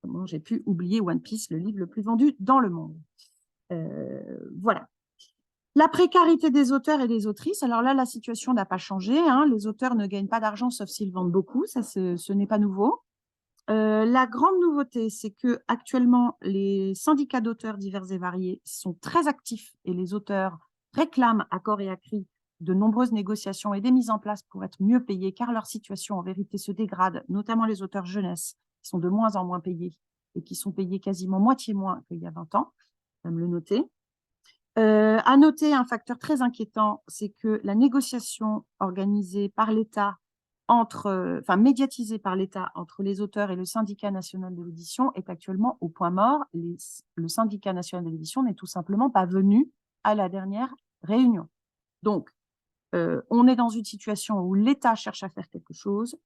Comment j'ai pu oublier One Piece, le livre le plus vendu dans le monde. Voilà. La précarité des auteurs et des autrices. Alors là, la situation n'a pas changé. Hein. Les auteurs ne gagnent pas d'argent, sauf s'ils vendent beaucoup. Ça, ce n'est pas nouveau. La grande nouveauté, c'est que actuellement, les syndicats d'auteurs divers et variés sont très actifs et les auteurs réclament à corps et à cri de nombreuses négociations et des mises en place pour être mieux payés, car leur situation en vérité se dégrade, notamment les auteurs jeunesse, qui sont de moins en moins payés et qui sont payés quasiment moitié moins qu'il y a 20 ans. quand même le noter. À noter un facteur très inquiétant, c'est que la négociation organisée par l'État médiatisée par l'État entre les auteurs et le syndicat national de l'édition est actuellement au point mort. Le syndicat national de l'édition n'est tout simplement pas venu à la dernière réunion. Donc, on est dans une situation où l'État cherche à faire quelque chose,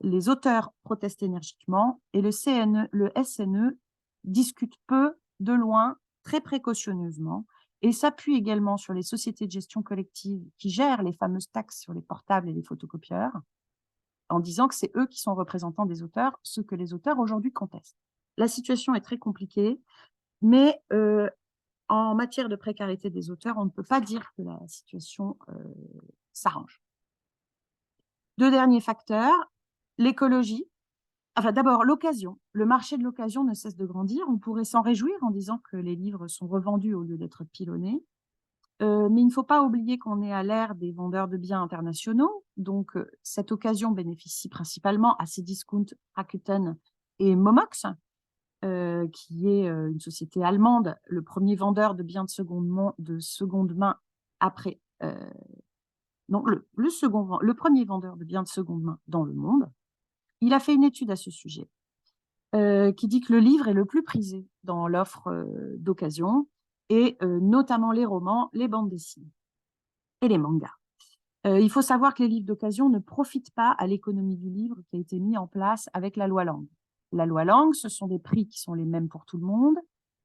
les auteurs protestent énergiquement et le SNE discute peu, de loin, très précautionneusement et s'appuie également sur les sociétés de gestion collective qui gèrent les fameuses taxes sur les portables et les photocopieurs en disant que c'est eux qui sont représentants des auteurs, ce que les auteurs aujourd'hui contestent. La situation est très compliquée, mais en matière de précarité des auteurs, on ne peut pas dire que la situation s'arrange. Deux derniers facteurs, l'écologie. Enfin, d'abord, l'occasion. Le marché de l'occasion ne cesse de grandir. On pourrait s'en réjouir en disant que les livres sont revendus au lieu d'être pilonnés. Mais il ne faut pas oublier qu'on est à l'ère des vendeurs de biens internationaux. Donc, cette occasion bénéficie principalement à Cdiscount, Rakuten et Momox, qui est une société allemande, le premier vendeur de biens de seconde main après... donc, le premier vendeur de biens de seconde main dans le monde. Il a fait une étude à ce sujet qui dit que le livre est le plus prisé dans l'offre d'occasion, et notamment les romans, les bandes dessinées et les mangas. Il faut savoir que les livres d'occasion ne profitent pas à l'économie du livre qui a été mise en place avec la loi Lang. La loi Lang, ce sont des prix qui sont les mêmes pour tout le monde,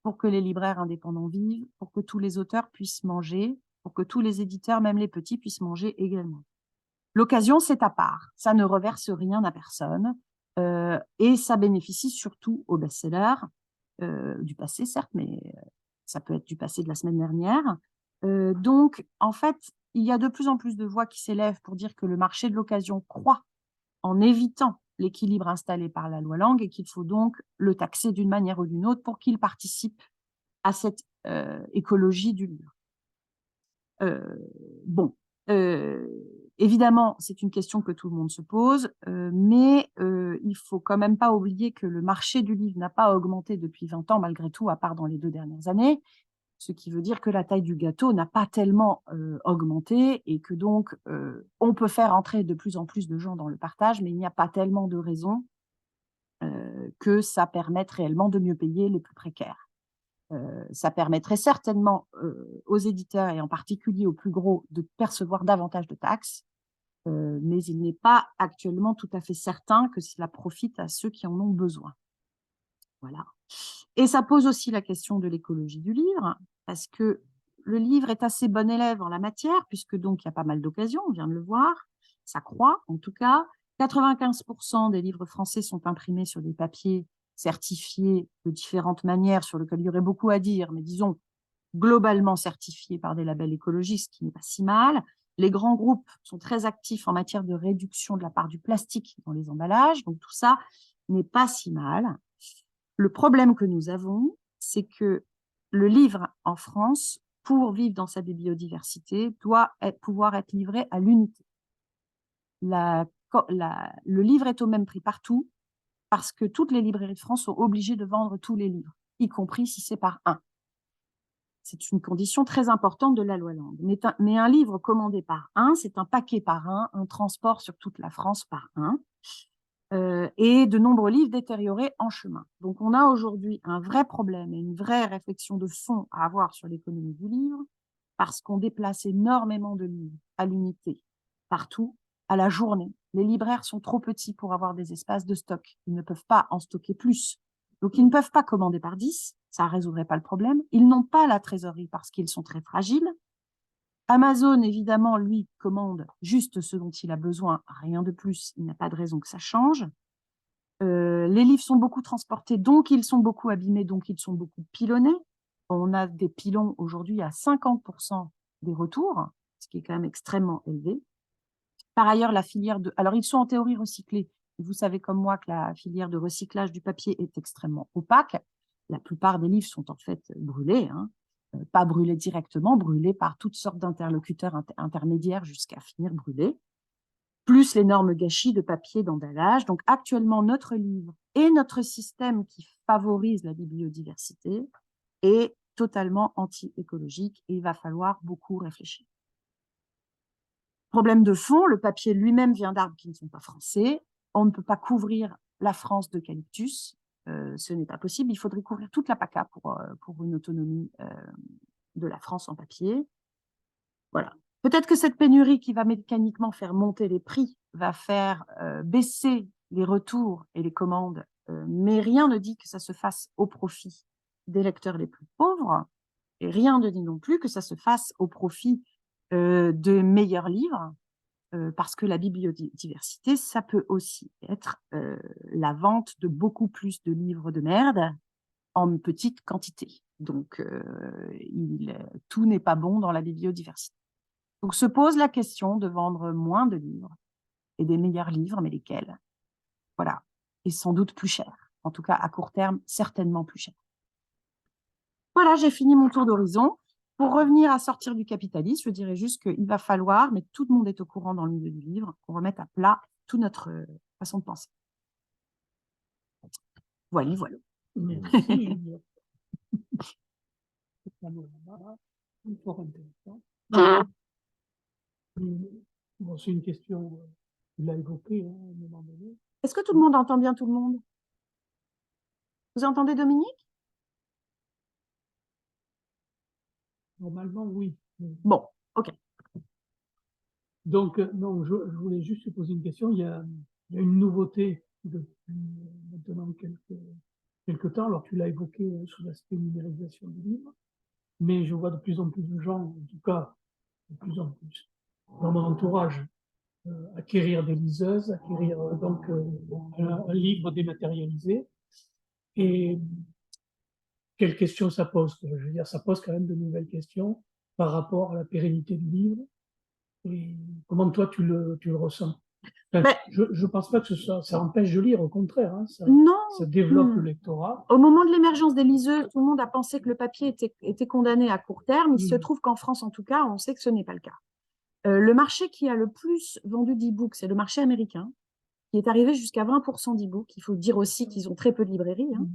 pour que les libraires indépendants vivent, pour que tous les auteurs puissent manger, pour que tous les éditeurs, même les petits, puissent manger également. L'occasion, c'est à part. Ça ne reverse rien à personne. Et ça bénéficie surtout aux best-sellers, du passé certes, mais ça peut être du passé de la semaine dernière. Donc, en fait, il y a de plus en plus de voix qui s'élèvent pour dire que le marché de l'occasion croît en évitant l'équilibre installé par la loi Lang et qu'il faut donc le taxer d'une manière ou d'une autre pour qu'il participe à cette écologie du livre. Bon, évidemment, c'est une question que tout le monde se pose, mais il faut quand même pas oublier que le marché du livre n'a pas augmenté depuis 20 ans, malgré tout, à part dans les 2 dernières années, ce qui veut dire que la taille du gâteau n'a pas tellement augmenté et que donc on peut faire entrer de plus en plus de gens dans le partage, mais il n'y a pas tellement de raisons que ça permette réellement de mieux payer les plus précaires. Ça permettrait certainement aux éditeurs et en particulier aux plus gros de percevoir davantage de taxes, mais il n'est pas actuellement tout à fait certain que cela profite à ceux qui en ont besoin. Voilà. Et ça pose aussi la question de l'écologie du livre, parce que le livre est assez bon élève en la matière, puisque donc il y a pas mal d'occasions, on vient de le voir, ça croît en tout cas. 95% des livres français sont imprimés sur des papiers certifiés de différentes manières, sur lesquels il y aurait beaucoup à dire, mais disons globalement certifiés par des labels écologistes, ce qui n'est pas si mal. Les grands groupes sont très actifs en matière de réduction de la part du plastique dans les emballages, donc tout ça n'est pas si mal. Le problème que nous avons, c'est que le livre en France, pour vivre dans sa biodiversité, doit pouvoir être livré à l'unité. Le livre est au même prix partout parce que toutes les librairies de France sont obligées de vendre tous les livres, y compris si c'est par un. C'est une condition très importante de la loi Lang. Mais un livre commandé par un, c'est un paquet par un transport sur toute la France par un. Et de nombreux livres détériorés en chemin. Donc, on a aujourd'hui un vrai problème et une vraie réflexion de fond à avoir sur l'économie du livre, parce qu'on déplace énormément de livres à l'unité, partout, à la journée. Les libraires sont trop petits pour avoir des espaces de stock. Ils ne peuvent pas en stocker plus. Donc, ils ne peuvent pas commander par 10, ça ne résoudrait pas le problème. Ils n'ont pas la trésorerie parce qu'ils sont très fragiles. Amazon, évidemment, lui, commande juste ce dont il a besoin, rien de plus. Il n'y a pas de raison que ça change. Les livres sont beaucoup transportés, donc ils sont beaucoup abîmés, donc ils sont beaucoup pilonnés. On a des pilons aujourd'hui à 50% des retours, ce qui est quand même extrêmement élevé. Par ailleurs, la filière de... Alors, ils sont en théorie recyclés. Vous savez comme moi que la filière de recyclage du papier est extrêmement opaque. La plupart des livres sont en fait brûlés, hein. Pas brûlés directement, brûlés par toutes sortes d'interlocuteurs intermédiaires jusqu'à finir brûlés, plus l'énorme gâchis de papier d'emballage. Donc actuellement, notre livre et notre système qui favorise la biodiversité est totalement anti-écologique et il va falloir beaucoup réfléchir. Problème de fond, le papier lui-même vient d'arbres qui ne sont pas français. On ne peut pas couvrir la France d'eucalyptus. Ce n'est pas possible. Il faudrait couvrir toute la PACA pour une autonomie de la France en papier. Voilà. Peut-être que cette pénurie qui va mécaniquement faire monter les prix va faire baisser les retours et les commandes, mais rien ne dit que ça se fasse au profit des lecteurs les plus pauvres, et rien ne dit non plus que ça se fasse au profit de meilleurs livres, parce que la biodiversité, ça peut aussi être la vente de beaucoup plus de livres de merde en petite quantité. Donc, tout n'est pas bon dans la biodiversité. Donc, se pose la question de vendre moins de livres et des meilleurs livres, mais lesquels? Voilà. Et sans doute plus cher. En tout cas, à court terme, certainement plus cher. Voilà, j'ai fini mon tour d'horizon. Pour revenir à sortir du capitalisme, je dirais juste qu'il va falloir, mais tout le monde est au courant dans le milieu du livre, qu'on remette à plat toute notre façon de penser. Voilà, voilà. Merci. C'est fort intéressant. Bon, c'est une question, tu l'as évoquée, hein, à un moment donné. Est-ce que tout le monde entend bien tout le monde? Vous entendez Dominique? Normalement, oui. Bon, ok. Donc, non, je voulais juste te poser une question. Il y a une nouveauté depuis maintenant quelques temps. Alors, tu l'as évoqué sur l'aspect numérisation du livre, mais je vois de plus en plus de gens, en tout cas, de plus en plus, dans mon entourage, acquérir des liseuses, acquérir donc un livre dématérialisé. Et quelles questions ça pose? Je veux dire, ça pose quand même de nouvelles questions par rapport à la pérennité du livre. Et comment toi tu le ressens? Enfin, Mais, je pense pas que ça empêche de lire, au contraire, hein, non. ça développe le lectorat. Au moment de l'émergence des liseuses, tout le monde a pensé que le papier était condamné à court terme. Il se trouve qu'en France, en tout cas, on sait que ce n'est pas le cas. Le marché qui a le plus vendu d'e-books, c'est le marché américain, qui est arrivé jusqu'à 20% d'e-books. Il faut dire aussi qu'ils ont très peu de librairies. Hein.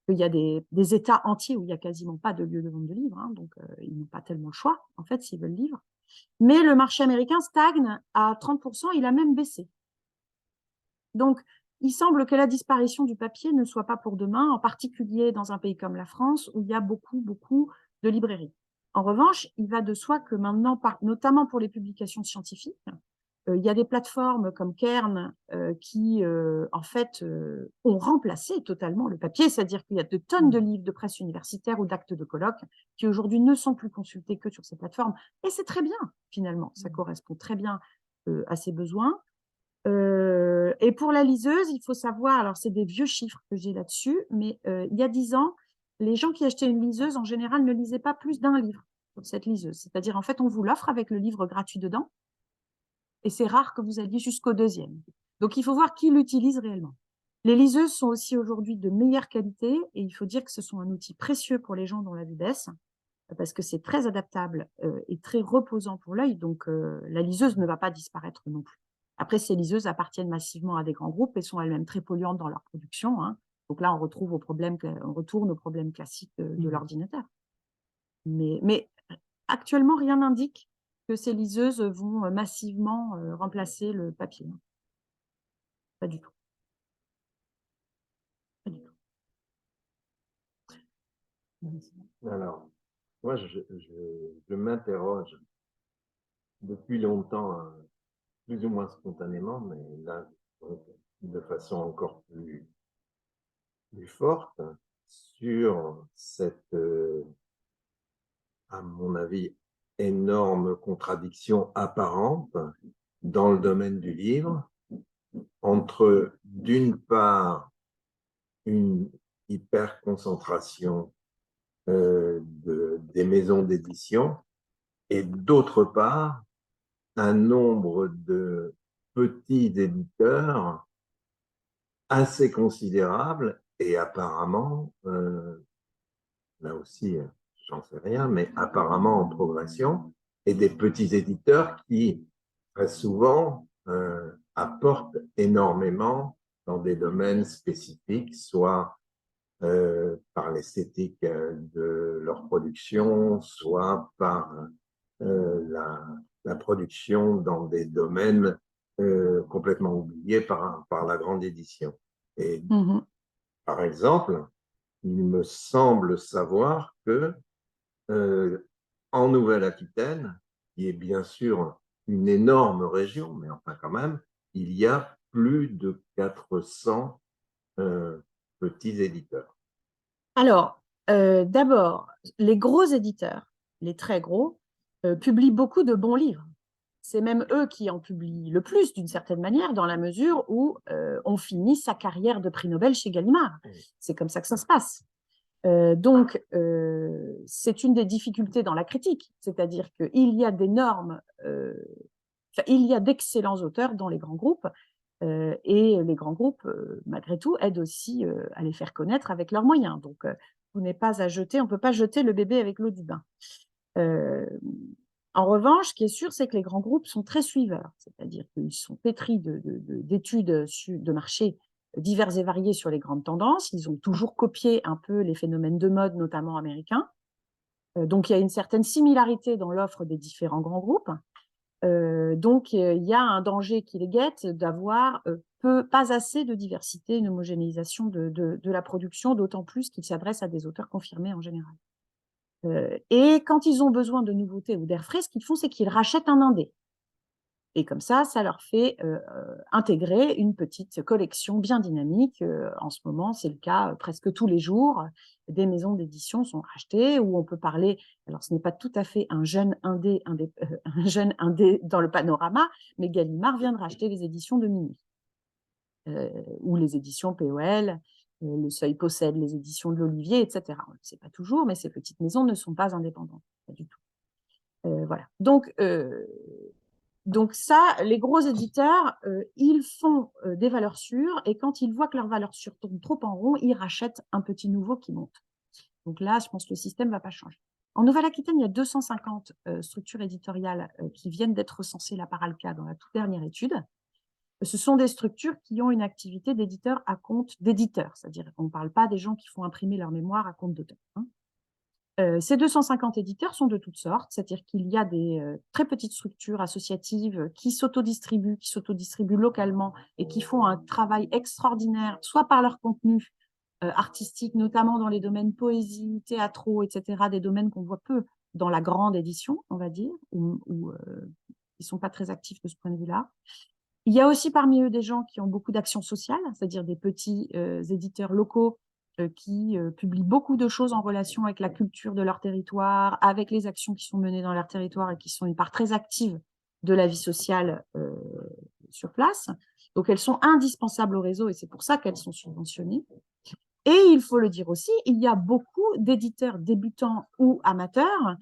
Il y a des États entiers où il n'y a quasiment pas de lieu de vente de livres, hein, donc ils n'ont pas tellement le choix, en fait, s'ils veulent livre. Mais le marché américain stagne à 30%, il a même baissé. Donc, il semble que la disparition du papier ne soit pas pour demain, en particulier dans un pays comme la France, où il y a beaucoup de librairies. En revanche, il va de soi que maintenant, notamment pour les publications scientifiques, il y a des plateformes comme Cairn qui, en fait, ont remplacé totalement le papier, c'est-à-dire qu'il y a de tonnes de livres de presse universitaire ou d'actes de colloque qui aujourd'hui ne sont plus consultés que sur ces plateformes. Et c'est très bien, finalement. Ça correspond très bien à ses besoins. Et pour la liseuse, il faut savoir, alors c'est des vieux chiffres que j'ai là-dessus, mais il y a 10 ans, les gens qui achetaient une liseuse, en général, ne lisaient pas plus d'un livre sur cette liseuse. C'est-à-dire, en fait, on vous l'offre avec le livre gratuit dedans, et c'est rare que vous alliez jusqu'au deuxième. Donc, il faut voir qui l'utilise réellement. Les liseuses sont aussi aujourd'hui de meilleure qualité, et il faut dire que ce sont un outil précieux pour les gens dont la vue baisse, parce que c'est très adaptable et très reposant pour l'œil, donc la liseuse ne va pas disparaître non plus. Après, ces liseuses appartiennent massivement à des grands groupes et sont elles-mêmes très polluantes dans leur production. Hein. Donc là, on retourne aux problèmes classiques de l'ordinateur. Mais actuellement, rien n'indique que ces liseuses vont massivement remplacer le papier. Pas du tout. Pas du tout. Alors, moi, je m'interroge depuis longtemps, plus ou moins spontanément, mais là, de façon encore plus forte, sur cette, à mon avis, énorme contradiction apparente dans le domaine du livre entre, d'une part, une hyperconcentration des maisons d'édition et d'autre part, un nombre de petits éditeurs assez considérable et apparemment, là aussi, j'en sais rien, mais apparemment en progression, et des petits éditeurs qui, très souvent, apportent énormément dans des domaines spécifiques, soit par l'esthétique de leur production, soit par la production dans des domaines complètement oubliés par la grande édition. Et par exemple, il me semble savoir que en Nouvelle-Aquitaine, qui est bien sûr une énorme région, mais enfin quand même, il y a plus de 400 petits éditeurs. Alors, d'abord, les gros éditeurs, les très gros, publient beaucoup de bons livres. C'est même eux qui en publient le plus, d'une certaine manière, dans la mesure où on finit sa carrière de prix Nobel chez Gallimard. C'est comme ça que ça se passe. Donc, c'est une des difficultés dans la critique, c'est-à-dire qu'il y a il y a d'excellents auteurs dans les grands groupes, et les grands groupes, malgré tout, aident aussi à les faire connaître avec leurs moyens. Donc, on n'est pas à jeter, on ne peut pas jeter le bébé avec l'eau du bain. En revanche, ce qui est sûr, c'est que les grands groupes sont très suiveurs, c'est-à-dire qu'ils sont pétris d'études de marché divers et variés sur les grandes tendances. Ils ont toujours copié un peu les phénomènes de mode, notamment américains. Donc, il y a une certaine similarité dans l'offre des différents grands groupes. Donc, il y a un danger qui les guette d'avoir pas assez de diversité, une homogénéisation de la production, d'autant plus qu'ils s'adressent à des auteurs confirmés en général. Et quand ils ont besoin de nouveautés ou d'air frais, ce qu'ils font, c'est qu'ils rachètent un indé. Et comme ça leur fait intégrer une petite collection bien dynamique. En ce moment, c'est le cas presque tous les jours. Des maisons d'édition sont rachetées, où on peut parler, alors ce n'est pas tout à fait un jeune indé dans le panorama, mais Gallimard vient de racheter les éditions de Minuit, ou les éditions POL, le Seuil possède les éditions de l'Olivier, etc. On ne le sait pas toujours, mais ces petites maisons ne sont pas indépendantes, pas du tout. Voilà. Donc ça, les gros éditeurs, ils font des valeurs sûres, et quand ils voient que leurs valeurs sûres tournent trop en rond, ils rachètent un petit nouveau qui monte. Donc là, je pense que le système ne va pas changer. En Nouvelle-Aquitaine, il y a 250 structures éditoriales qui viennent d'être recensées là par Alca dans la toute dernière étude. Ce sont des structures qui ont une activité d'éditeur à compte d'éditeur, c'est-à-dire qu'on ne parle pas des gens qui font imprimer leur mémoire à compte d'auteur. Ces 250 éditeurs sont de toutes sortes, c'est-à-dire qu'il y a des très petites structures associatives qui s'autodistribuent localement et qui font un travail extraordinaire, soit par leur contenu artistique, notamment dans les domaines poésie, théâtraux, etc., des domaines qu'on voit peu dans la grande édition, on va dire, ou qui ne sont pas très actifs de ce point de vue-là. Il y a aussi parmi eux des gens qui ont beaucoup d'actions sociales, c'est-à-dire des petits éditeurs locaux qui publient beaucoup de choses en relation avec la culture de leur territoire, avec les actions qui sont menées dans leur territoire et qui sont une part très active de la vie sociale sur place. Donc, elles sont indispensables au réseau et c'est pour ça qu'elles sont subventionnées. Et il faut le dire aussi, il y a beaucoup d'éditeurs débutants ou amateurs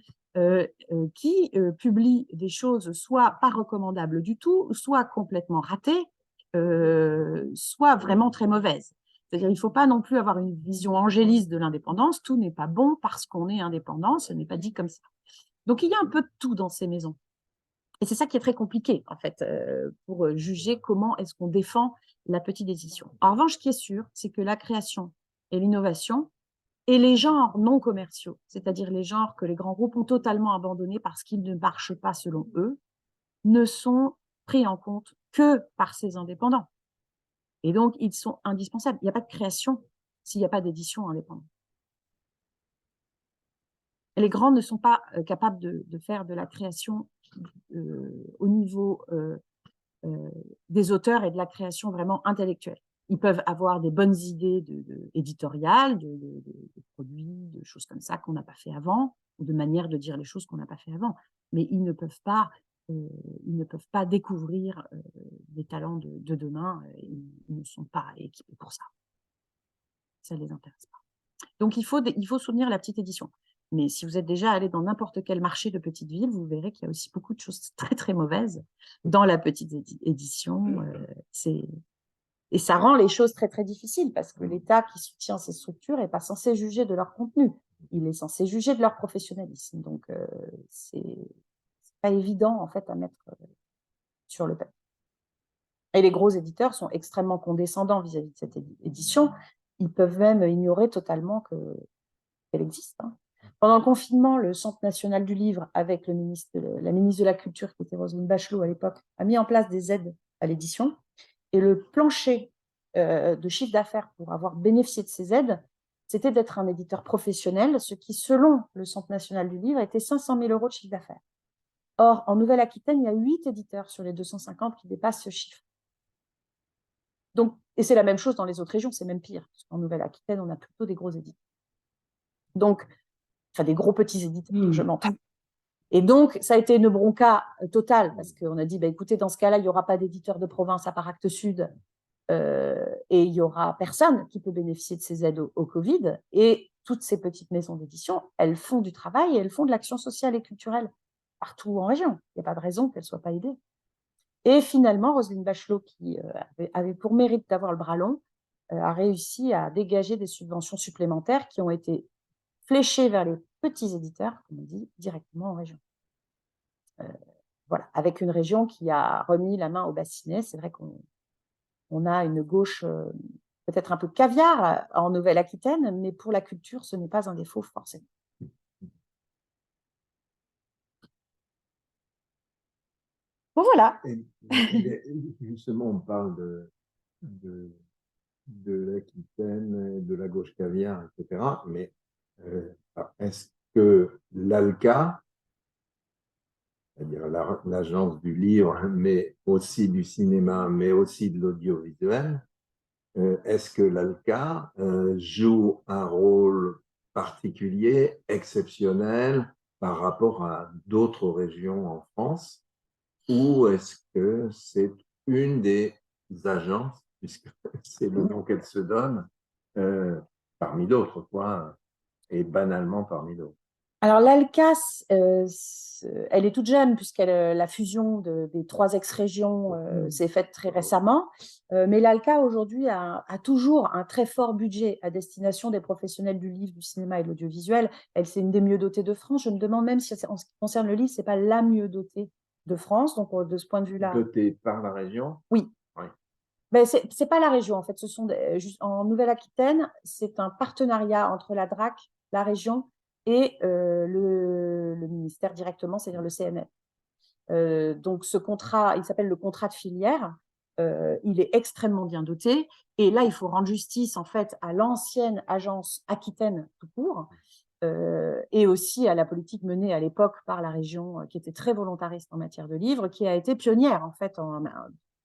qui publient des choses soit pas recommandables du tout, soit complètement ratées, soit vraiment très mauvaises. C'est-à-dire qu'il ne faut pas non plus avoir une vision angéliste de l'indépendance. Tout n'est pas bon parce qu'on est indépendant, ce n'est pas dit comme ça. Donc, il y a un peu de tout dans ces maisons. Et c'est ça qui est très compliqué, en fait, pour juger comment est-ce qu'on défend la petite édition. En revanche, ce qui est sûr, c'est que la création et l'innovation et les genres non commerciaux, c'est-à-dire les genres que les grands groupes ont totalement abandonnés parce qu'ils ne marchent pas selon eux, ne sont pris en compte que par ces indépendants. Et donc, ils sont indispensables. Il n'y a pas de création s'il n'y a pas d'édition indépendante. Et les grands ne sont pas capables de faire de la création au niveau des auteurs et de la création vraiment intellectuelle. Ils peuvent avoir des bonnes idées éditoriales, de produits, de choses comme ça qu'on n'a pas fait avant, ou de manière de dire les choses qu'on n'a pas fait avant. Mais ils ne peuvent pas découvrir des talents de demain. Ils ne sont pas équipés pour ça. Ça ne les intéresse pas. Donc, il faut soutenir la petite édition. Mais si vous êtes déjà allé dans n'importe quel marché de petite ville, vous verrez qu'il y a aussi beaucoup de choses très, très mauvaises dans la petite édition. Et ça rend les choses très, très difficiles parce que l'État qui soutient ces structures n'est pas censé juger de leur contenu. Il est censé juger de leur professionnalisme. Donc, c'est pas évident, en fait, à mettre sur le papier. Et les gros éditeurs sont extrêmement condescendants vis-à-vis de cette édition. ils peuvent même ignorer totalement qu'elle existe. Hein. Pendant le confinement, le Centre national du livre, avec la ministre de la Culture, qui était Roselyne Bachelot à l'époque, a mis en place des aides à l'édition. Et le plancher de chiffre d'affaires pour avoir bénéficié de ces aides, c'était d'être un éditeur professionnel, ce qui, selon le Centre national du livre, était 500 000 € de chiffre d'affaires. Or, en Nouvelle-Aquitaine, il y a 8 éditeurs sur les 250 qui dépassent ce chiffre. Donc, et c'est la même chose dans les autres régions, c'est même pire. En Nouvelle-Aquitaine, on a plutôt des gros éditeurs. Donc, enfin, des gros petits éditeurs, je m'entends. Et donc, ça a été une bronca totale, parce qu'on a dit, bah, écoutez, dans ce cas-là, il n'y aura pas d'éditeur de province à part Actes Sud, et il n'y aura personne qui peut bénéficier de ces aides au Covid. Et toutes ces petites maisons d'édition, elles font du travail et elles font de l'action sociale et culturelle partout en région. Il n'y a pas de raison qu'elles ne soient pas aidées. Et finalement, Roselyne Bachelot, qui avait pour mérite d'avoir le bras long, a réussi à dégager des subventions supplémentaires qui ont été fléchées vers les petits éditeurs, comme on dit, directement en région. Voilà, avec une région qui a remis la main au bassinet. C'est vrai qu'on a une gauche peut-être un peu caviar en Nouvelle-Aquitaine, mais pour la culture, ce n'est pas un défaut forcément. Bon, voilà. Et justement, on parle de l'Aquitaine, de la gauche caviar, etc. Mais est-ce que l'ALCA, c'est-à-dire l'agence du livre, mais aussi du cinéma, mais aussi de l'audiovisuel, est-ce que l'ALCA joue un rôle particulier, exceptionnel par rapport à d'autres régions en France, ou est-ce que c'est une des agences, puisque c'est le nom qu'elle se donne, parmi d'autres, quoi, et banalement parmi d'autres? Alors, l'ALCA, elle est toute jeune, la fusion des 3 ex-régions s'est faite très récemment. Mais l'ALCA, aujourd'hui, a toujours un très fort budget à destination des professionnels du livre, du cinéma et de l'audiovisuel. C'est une des mieux dotées de France. Je me demande même si, en ce qui concerne le livre, ce n'est pas la mieux dotée de France. Donc, de ce point de vue-là… Dotée par la région? Oui. Oui. Mais ce n'est pas la région, en fait. En Nouvelle-Aquitaine, c'est un partenariat entre la DRAC, la région, et le ministère directement, c'est-à-dire le CNL. Donc, ce contrat, il s'appelle le contrat de filière. Il est extrêmement bien doté. Et là, il faut rendre justice, en fait, à l'ancienne agence Aquitaine tout court, et aussi à la politique menée à l'époque par la région, qui était très volontariste en matière de livres, qui a été pionnière, en fait,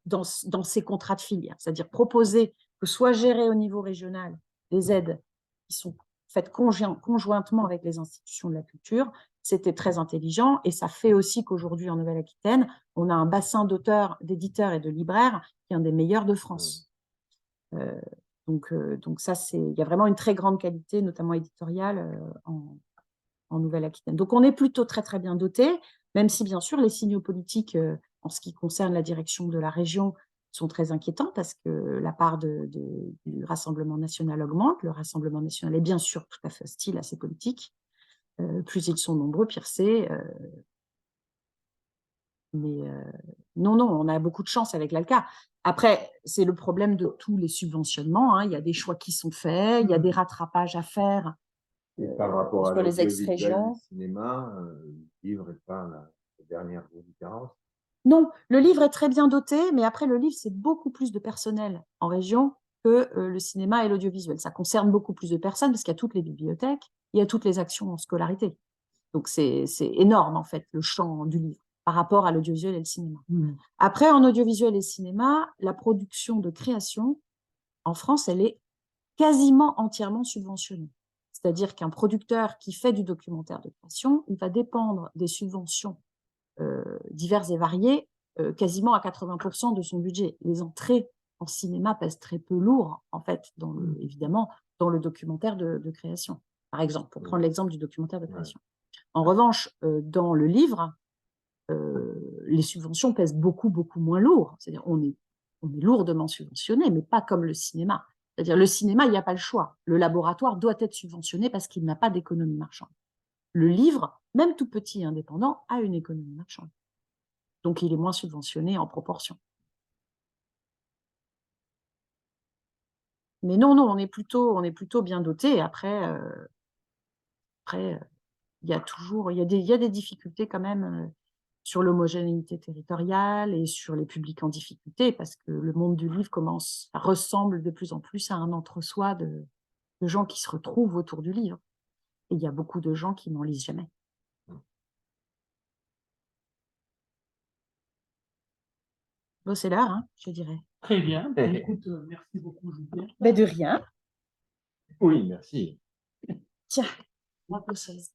dans ces contrats de filière. C'est-à-dire proposer que soient gérées au niveau régional des aides qui sont faites conjointement avec les institutions de la culture. C'était très intelligent et ça fait aussi qu'aujourd'hui, en Nouvelle-Aquitaine, on a un bassin d'auteurs, d'éditeurs et de libraires qui est un des meilleurs de France. Donc ça, il y a vraiment une très grande qualité, notamment éditoriale, en Nouvelle-Aquitaine. Donc on est plutôt très, très bien doté, même si bien sûr les signaux politiques en ce qui concerne la direction de la région sont très inquiétants parce que la part du Rassemblement national augmente. Le Rassemblement national est bien sûr tout à fait hostile à ces politiques. Plus ils sont nombreux, pire c'est. Mais non, on a beaucoup de chance avec l'ALCA. Après, c'est le problème de tous les subventionnements. Hein. Il y a des choix qui sont faits, il y a des rattrapages à faire. Et par rapport à sur les l'audiovisuel ex-régions. du cinéma, le livre n'est pas la dernière différence. Non, le livre est très bien doté, mais après, le livre, c'est beaucoup plus de personnel en région que le cinéma et l'audiovisuel. Ça concerne beaucoup plus de personnes parce qu'il y a toutes les bibliothèques, il y a toutes les actions en scolarité. Donc, c'est énorme, en fait, le champ du livre par rapport à l'audiovisuel et le cinéma. Après, en audiovisuel et cinéma, la production de création, en France, elle est quasiment entièrement subventionnée. C'est-à-dire qu'un producteur qui fait du documentaire de création, il va dépendre des subventions diverses et variées, quasiment à 80% de son budget. Les entrées en cinéma pèsent très peu lourd, en fait, évidemment, dans le documentaire de création, par exemple, pour prendre l'exemple du documentaire de création. En revanche, dans le livre, les subventions pèsent beaucoup, beaucoup moins lourd. C'est-à-dire on est lourdement subventionné, mais pas comme le cinéma. C'est-à-dire le cinéma, il n'y a pas le choix. Le laboratoire doit être subventionné parce qu'il n'a pas d'économie marchande. Le livre, même tout petit et indépendant, a une économie marchande. Donc, il est moins subventionné en proportion. Mais non, on est plutôt bien doté. Après, il y a des difficultés quand même sur l'homogénéité territoriale et sur les publics en difficulté, parce que le monde du livre ressemble de plus en plus à un entre-soi de gens qui se retrouvent autour du livre. Et il y a beaucoup de gens qui n'en lisent jamais. Bon, c'est l'heure, hein, je dirais. Très bien. Écoute, merci beaucoup, Juliette. Ben, de rien. Oui, merci. Tiens, moi, chaise.